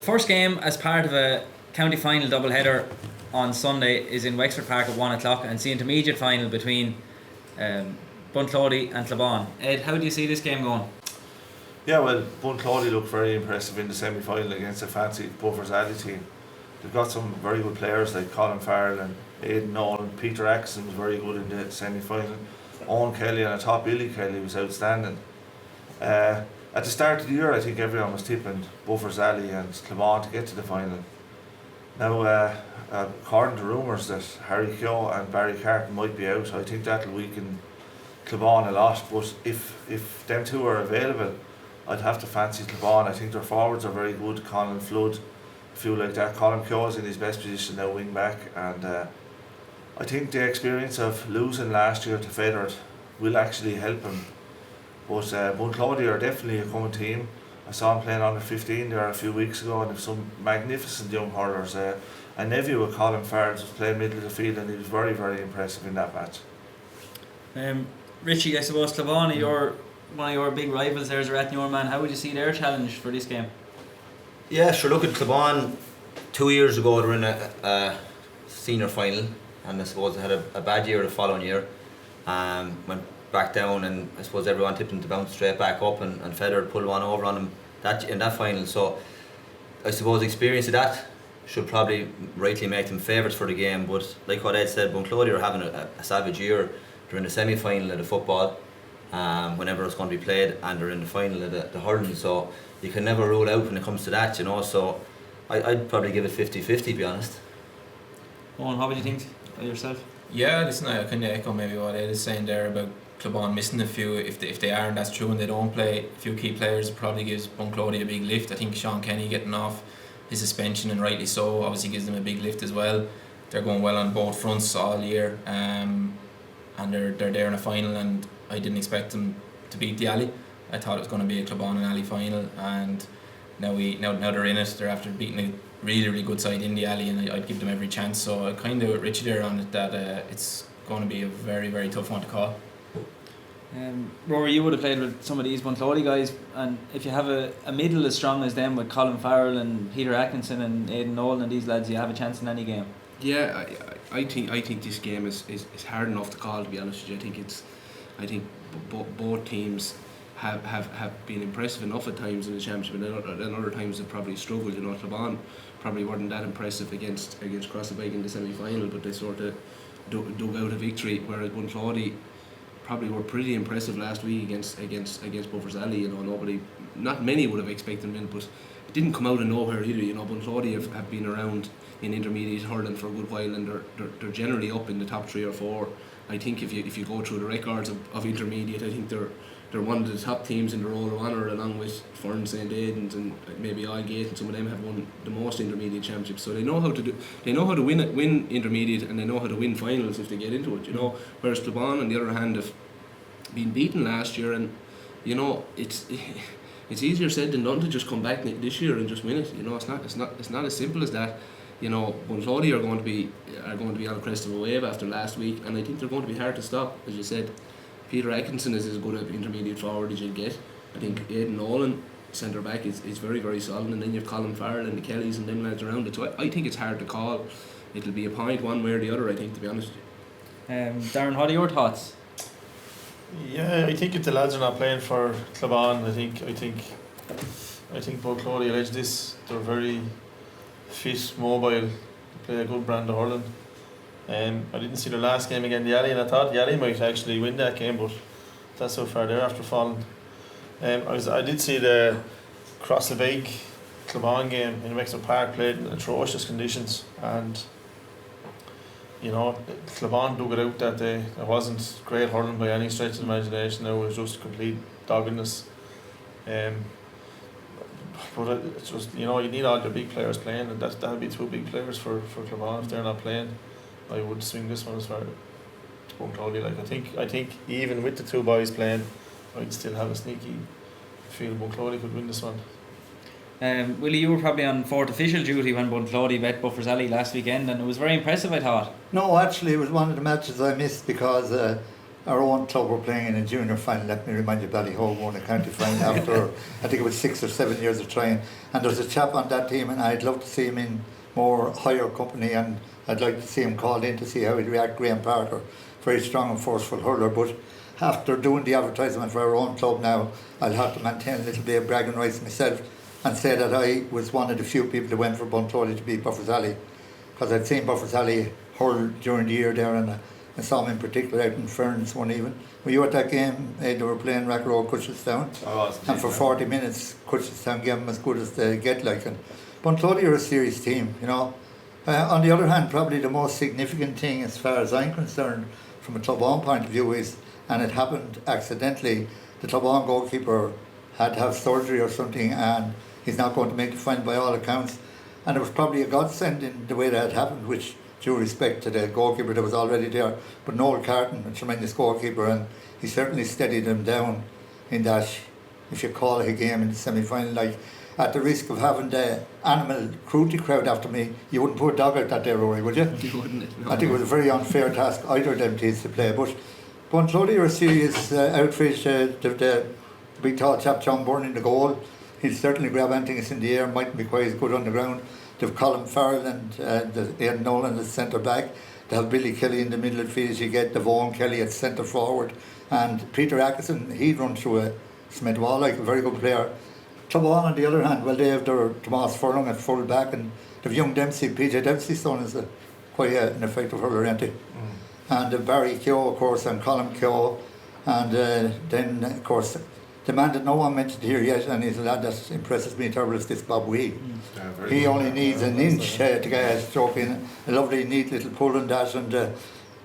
first game as part of a county final doubleheader on Sunday is in Wexford Park at 1 o'clock, and it's the intermediate final between Bunclody and Clebon. Ed, how do you see this game going? Yeah, well, Bunclody looked very impressive in the semi-final against a fancy Buffers Alley team. They've got some very good players like Colin Farrell and Aidan Nolan. Peter Atkinson was very good in the semi-final. Owen Kelly and atop Billy Kelly was outstanding. At the start of the year, I think everyone was tipping Buffers Alley and Clebon to get to the final. Now, according to rumours that Harry Keogh and Barry Carton might be out, I think that'll weaken Clebon a lot. But if them two are available, I'd have to fancy Clebon. I think their forwards are very good. Colin Flood, feel like that. Colin Keogh is in his best position now, wing back, and I think the experience of losing last year to Fethard will actually help him. But Bunclody are definitely a coming team. I saw him playing under 15 there a few weeks ago, and have some magnificent young hurlers. A nephew of Colin Farrell was playing middle of the field, and he was very, very impressive in that match. Richie, I suppose Clebon, one of your big rivals there is Rathnewer man. How would you see their challenge for this game? Yeah, sure. Look at Clebon. 2 years ago, they were in a senior final, and I suppose they had a bad year the following year. Went back down, and I suppose everyone tipped them to bounce straight back up, and Fethard pulled one over on them in that final. So I suppose the experience of that should probably rightly make them favourites for the game. But like what Ed said, Bunclody are having a savage year. They're in the semi-final of the football, whenever it's going to be played, and they're in the final of the hurling. So you can never rule out when it comes to that, you know. So I'd probably give it 50-50, to be honest. Owen, what would you think yourself? Yeah, listen, I kind of echo maybe what Ed is saying there about Clebon missing a few. If they are, and that's true, and they don't play a few key players, it probably gives Bunclody a big lift. I think Sean Kenny getting off his suspension, and rightly so, obviously gives them a big lift as well. They're going well on both fronts all year, and they're there in a final, and I didn't expect them to beat the Alley. I thought it was going to be a Clebon and Alley final, and now they're in it. They're after beating a really, really good side in the Alley, and I'd give them every chance. So I kind of with Richie there on it that it's going to be a very, very tough one to call. Rory, you would have played with some of these Bunclody guys, and if you have a middle as strong as them with Colin Farrell and Peter Atkinson and Aidan Nolan and these lads, you have a chance in any game. Yeah, I think this game is hard enough to call, to be honest with you. I think both teams have been impressive enough at times in the championship, and other times they've probably struggled. You know, Clebon probably weren't that impressive against Crossabeg in the semi-final, but they sort of dug out a victory, whereas Bunclody probably were pretty impressive last week against Buffers Alley. You know, not many would have expected them in, but it didn't come out of nowhere either. You know, Bunclody have been around in intermediate hurling for a good while, and they're generally up in the top 3 or 4. I think if you go through the records of intermediate, I think they're one of the top teams in the Roll of Honour, along with Fern St Aidan's and maybe Aldgate, and some of them have won the most intermediate championships. So they know how to win intermediate, and they know how to win finals if they get into it. You know, whereas Clebon on the other hand have been beaten last year, and you know it's easier said than done to just come back this year and just win it. You know, it's not as simple as that. You know, Bunclody are going to be on the crest of a wave after last week, and I think they're going to be hard to stop. As you said, Peter Atkinson is as good an intermediate forward as you'll get. I think Aidan Nolan, centre back, is very, very solid, and then you've Colin Farrell and the Kellys and them lads around it. So I think it's hard to call. It'll be a point one way or the other, I think, to be honest with you. Darren, what are your thoughts? Yeah, I think if the lads are not playing for Clebon, I think Bunclody edge this. They're very fit, mobile, they play a good brand of hurling. I didn't see their last game against the Alley, and I thought the Alley might actually win that game, but that's how far they're after falling. I did see the Crossabeg Clebon game in Wexford Park played in atrocious conditions, and you know, Clebon dug it out that day. It wasn't great hurling by any stretch of the imagination. It was just complete doggedness. But it's just, you know, you need all your big players playing, and that would be 2 big players for Clebon. If they're not playing, I would swing this one as far as Bunclody. Like I think even with the 2 boys playing, I'd still have a sneaky feel Bunclody could win this one. Willie, you were probably on fourth official duty when Bunclody bet Buffers Alley last weekend, and it was very impressive, I thought. No, actually it was one of the matches I missed because our own club were playing in a junior final. Let me remind you, Ballyhoe won a county final after I think it was 6 or 7 years of trying. And there's a chap on that team, and I'd love to see him in more higher company, and I'd like to see him called in to see how he'd react. Graham Parker, very strong and forceful hurler, but after doing the advertisement for our own club now, I'll have to maintain a little bit of bragging rights myself and say that I was one of the few people that went for Bunclody to beat Buffers Alley, because I'd seen Buffers Alley hurl during the year there, and I saw him in particular out in Ferns one evening. Were you at that game? They were playing Rackrow Cutchelstown, I was. and for 40 minutes Cutchelstown gave them as good as they get, like. And Bunclody are a serious team, you know. On the other hand, probably the most significant thing as far as I'm concerned from a Club-on point of view is, and it happened accidentally, the Club-on goalkeeper had to have surgery or something, and he's not going to make the final by all accounts. And it was probably a godsend in the way that it happened, which due respect to the goalkeeper that was already there. But Noel Carton, a tremendous goalkeeper, and he certainly steadied him down in that, if you call it a game in the semi-final, like, at the risk of having the animal cruelty crowd after me, you wouldn't put a dog out that day, Rory, would you? You wouldn't. No. I think it was a very unfair task either of them teams to play. But Bunclody are a serious outfit. The big tall chap John Byrne in the goal, he'll certainly grab anything that's in the air, mightn't be quite as good on the ground. They've Colin Farrell and Aidan Nolan as centre back. They have Billy Kelly in the middle of the field as you get Devon Kelly at centre forward. And Peter Atkinson, he'd run through a Smith wall like a very good player. Club-on on the other hand, well, they have their Tomas Furlong at full back, and they've young Dempsey, PJ Dempsey's son is quite an effective hurler, isn't he? And Barry Keogh, of course, and Colin Keogh, and then, of course, the man that no one mentioned here yet, and he's a lad that impresses me terribly, is this Bob Wee. He only needs an inch to get a stroke in, a lovely, neat little pull and dash, and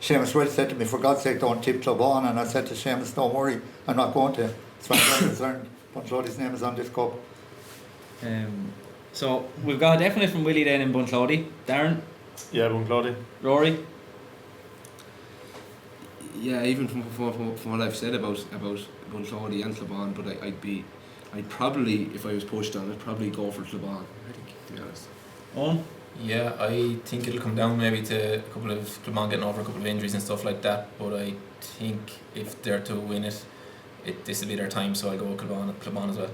Seamus Welch said to me, for God's sake, don't tip Club-on, and I said to Seamus, don't worry, I'm not going to. As far as I'm concerned, Bunclody's name is on this cup. So we've got a definite from Willie then in Bunclody. Darren? Yeah, Bunclody. Rory? Yeah, even from what I've said about Bunclody and Club-on, but I'd probably, if I was pushed on, I'd probably go for Club-on, I think, to be honest. Owen? Yeah, I think it'll come down maybe to a couple of Club-on getting over a couple of injuries and stuff like that, but I think if they're to win it, this will be their time, so I'll go with Club-on as well.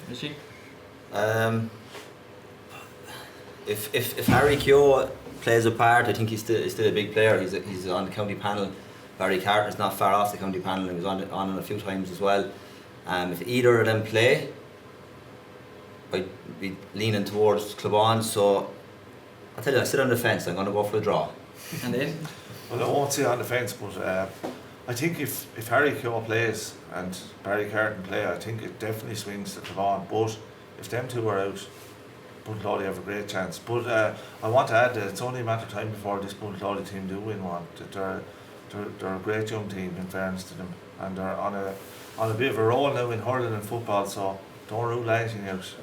Richie? If Harry Keogh plays a part, I think he's still a big player. He's on the county panel. Barry Carter's not far off the county panel, and he was on it a few times as well. If either of them play, I'd be leaning towards Club-on, so I'll tell you, I sit on the fence. I'm going to go for a draw. And then? Well, I won't say on the fence, but I think if Harry Keogh plays and Barry Carton play, I think it definitely swings to Club-on. But if them two are out, Bunclody have a great chance. But I want to add that it's only a matter of time before this Bunclody team do win one. They're a great young team, in fairness to them, and they're on a bit of a roll now in hurling and football. So don't rule anything out.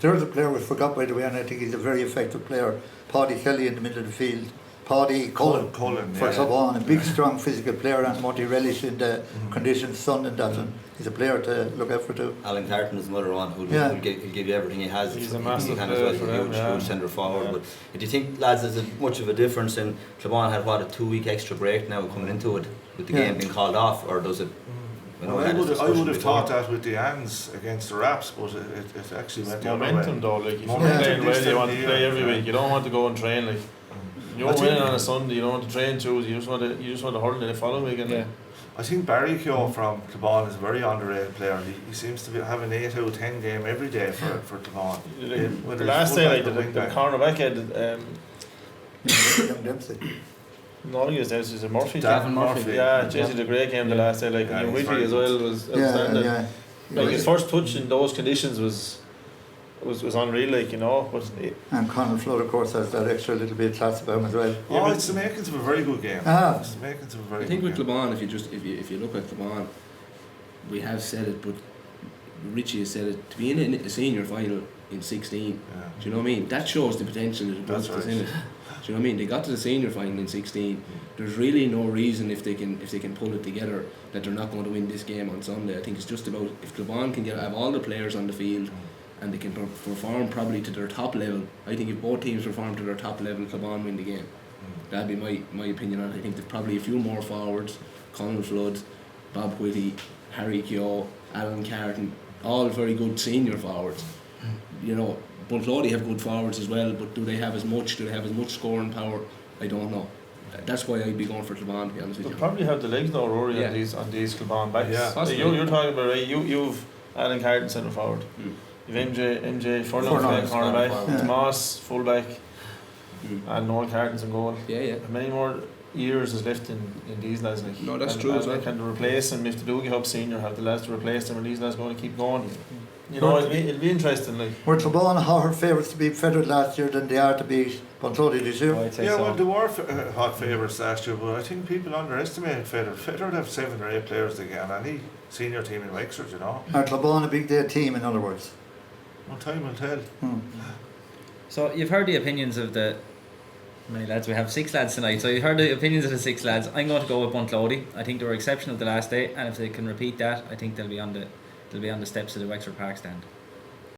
There's a player we forgot, by the way, and I think he's a very effective player. Paddy Kelly in the middle of the field. Paddy Cullen for Club-on, a big, strong physical player, and what he relish in the conditions, sun and that, and he's a player to look out for too. Alan Carton is another one who'll give you everything he has. He's a massive player, player as well, huge centre forward. Yeah. But do you think, lads, there's much of a difference in Club-on had a 2-week extra break now coming into it with the game being called off, or does it? I would have thought that with the hands against the Raps, but it actually went the other way. Momentum though, like if you're playing well, you want to play every week. You don't want to go and train like. You're winning on a Sunday. You don't want to train Tuesday. You just want to hurl the following weekend. Yeah. I think Barry Keogh from Club-on is a very underrated player. He seems to have an 8 out of 10 game every day for Club-on. The last day, like the cornerback had Young Dempsey. no, he was there. He's a Murphy. Davin Murphy. Yeah, Jesse did a great game the last day. Like Whitby as well was outstanding. Like his first touch in those conditions was unreal, like, you know. But and Conor Flood, of course, has that extra little bit of class about him as well. Oh, it's the makings of a very good game. It's the makings of a very I think good with game. Club-on, if you look at Club-on, we have said it, but Richie has said it, to be in a senior final in 16, do you know what I mean? That shows the potential that That's that's right. in it. Do you know what I mean? They got to the senior final in 16. There's really no reason if they can pull it together that they're not going to win this game on Sunday. I think it's just about if Club-on can have all the players on the field and they can perform probably to their top level. I think if both teams perform to their top level, Club-on win the game. That'd be my opinion on it. I think there's probably a few more forwards, Conor Flood, Bob Whitty, Harry Keogh, Alan Carton, all very good senior forwards. You know, Bunclody have good forwards as well, but do they have as much scoring power? I don't know. That's why I'd be going for Cleban, to be honest with They'll you. probably have the legs though, Rory, Yeah. on these Kilban backs. Yeah. Possibly. You're talking about, right? You've Alan Carton centre forward. You've MJ Furlong playing cornerback. Yeah. Tomas fullback, Mm. and Noel Carton's in goal. Yeah. How many more years is left in these lads? Like, No, that's and, true and as well. Can they replace them if they do get up senior? Have the lads to replace them, and these lads going to keep going? You know, it'll be interesting. Like, Were Clabán higher favourites to beat Fethard last year than they are to beat Bunclody this year? Oh, I'd say Yeah, so. well, they were hot favourites last year, but I think people underestimated Fethard. Fethard have 7 or 8 players they can any senior team in Wexford, you know. Are Clabán a big day team, in other words? Well, time will tell. So you've heard the opinions of the how many lads we have? 6 lads tonight. So you've heard the opinions of the 6 lads. I'm going to go with Bunclody. I think they were exceptional the last day, and if they can repeat that, I think they'll be on the steps of the Wexford Park stand.